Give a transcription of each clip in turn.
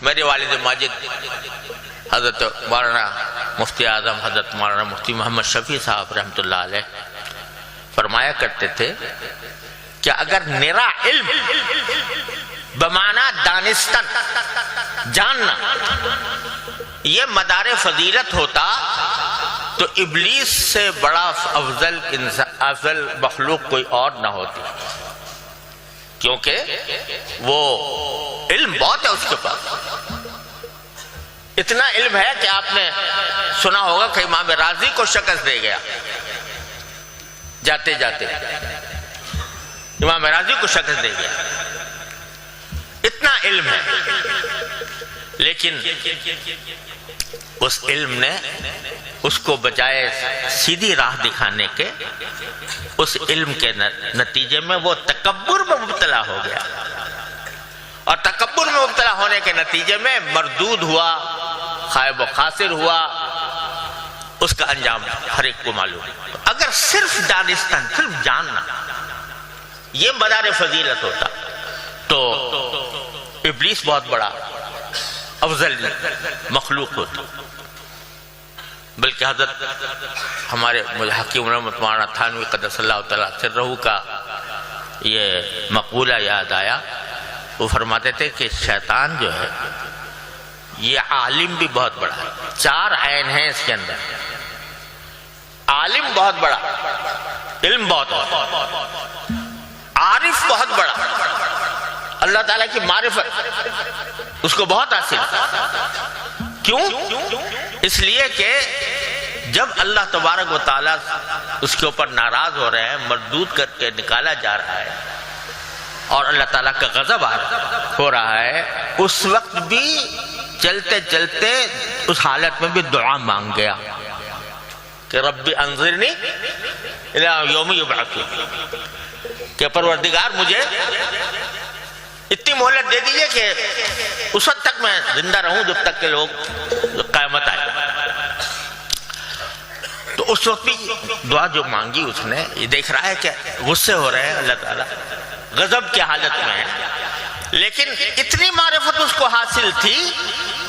میرے والد ماجد حضرت مولانا مفتی اعظم حضرت مولانا مفتی محمد شفیع صاحب رحمۃ اللہ علیہ فرمایا کرتے تھے کہ اگر نرا علم بمعنی دانستن جاننا یہ مدار فضیلت ہوتا تو ابلیس سے بڑا افضل مخلوق کوئی اور نہ ہوتی، کیونکہ وہ علم بہت ہے اس کے پاس۔ اتنا علم ہے کہ آپ نے سنا ہوگا کہ امام رازی کو شکست دے گیا جاتے جاتے، امام رازی کو شکست دے گیا، اتنا علم ہے، لیکن اس علم نے اس کو بجائے سیدھی راہ دکھانے کے اس علم کے نتیجے میں وہ تکبر میں مبتلا ہو گیا، اور تکبر میں مبتلا ہونے کے نتیجے میں مردود ہوا، خائب و خاسر ہوا، اس کا انجام ہر ایک کو معلوم ہے۔ اگر صرف دانستان، صرف جاننا یہ مدار فضیلت ہوتا تو ابلیس بہت بڑا افضل مخلوق ہوتا، بلکہ حضرت ہمارے حکیم رحمت مولانا تھانوی قدس اللہ تعالیٰ سرہ کا یہ مقولہ یاد آیا۔ وہ فرماتے تھے کہ شیطان جو ہے یہ عالم بھی بہت بڑا ہے، 4 عین ہیں اس کے اندر، عالم بہت بڑا، علم بہت بڑا، عارف بہت بڑا، اللہ تعالیٰ کی معرفت اس کو بہت حاصل۔ کیوں؟ اس لیے کہ جب اللہ تبارک و تعالیٰ اس کے اوپر ناراض ہو رہے ہیں، مردود کر کے نکالا جا رہا ہے اور اللہ تعالیٰ کا غضب ہو رہا ہے، اس وقت بھی چلتے چلتے اس حالت میں بھی دعا مانگ گیا کہ رب انظرنی الی یوم یبعثون، کہ پروردگار مجھے اتنی مہلت دے دیجئے کہ اس وقت تک میں زندہ رہوں جب تک کہ لوگ قیامت آئے۔ تو اس وقت بھی دعا جو مانگی اس نے، یہ دیکھ رہا ہے کہ غصے ہو رہے ہیں، اللہ تعالیٰ غضب کی حالت میں ہے، لیکن اتنی معرفت اس کو حاصل تھی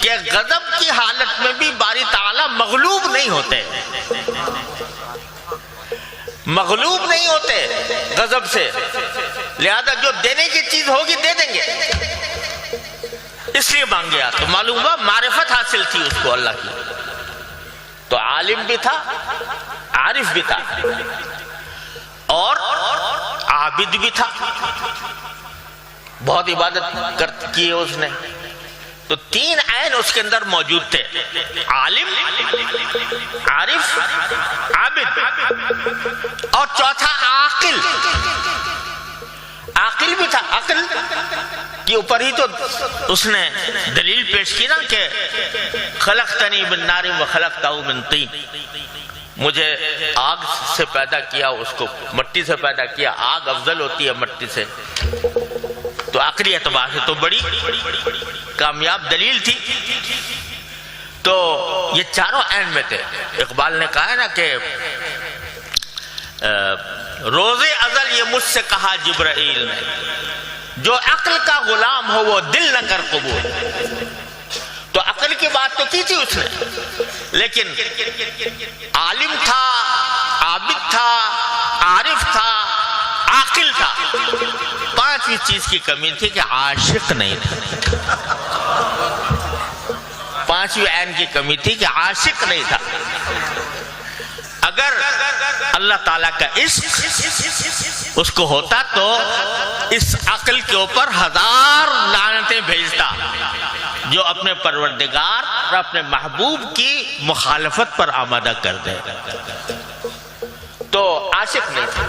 کہ غضب کی حالت میں بھی باری تعالیٰ مغلوب نہیں ہوتے، مغلوب نہیں ہوتے غضب سے، لہذا جو دینے کی چیز ہوگی دے دیں گے، اس لیے مانگیا۔ تو معلوم ہوا معرفت حاصل تھی اس کو اللہ کی، تو عالم بھی تھا، عارف بھی تھا، اور عابد بھی تھا، بہت عبادت کی ہے اس نے۔ تو 3 عین اس کے اندر موجود تھے، عالم، عارف، عابد، اور چوتھا عاقل، عاقل بھی تھا۔ عقل کے اوپر ہی تو اس نے دلیل پیش کی نا کہ خلقتنی من نار وخلقتہ من طین، مجھے آگ سے پیدا کیا، اس کو مٹی سے پیدا کیا، آگ افضل ہوتی ہے مٹی سے، تو عقلی اعتبار سے تو بڑی کامیاب دلیل تھی۔ تو یہ چاروں عین میں تھے۔ اقبال نے کہا ہے نا کہ روز ازل یہ مجھ سے کہا جبرائیل نے، جو عقل کا غلام ہو وہ دل نہ کر قبول۔ تو عقل کی بات تو کی تھی اس نے، لیکن عالم تھا، عابد تھا، عارف تھا، عاقل تھا، 5ویں چیز کی کمی تھی کہ عاشق نہیں تھا۔ 5ویں عین کی کمی تھی کہ عاشق نہیں تھا۔ اگر اللہ تعالیٰ کا عشق اس کو ہوتا تو اس عقل کے اوپر 1000 لعنتیں بھیجتا، جو اپنے پروردگار اور اپنے محبوب کی مخالفت پر آمادہ کر دے، تو عاشق نہیں تھا۔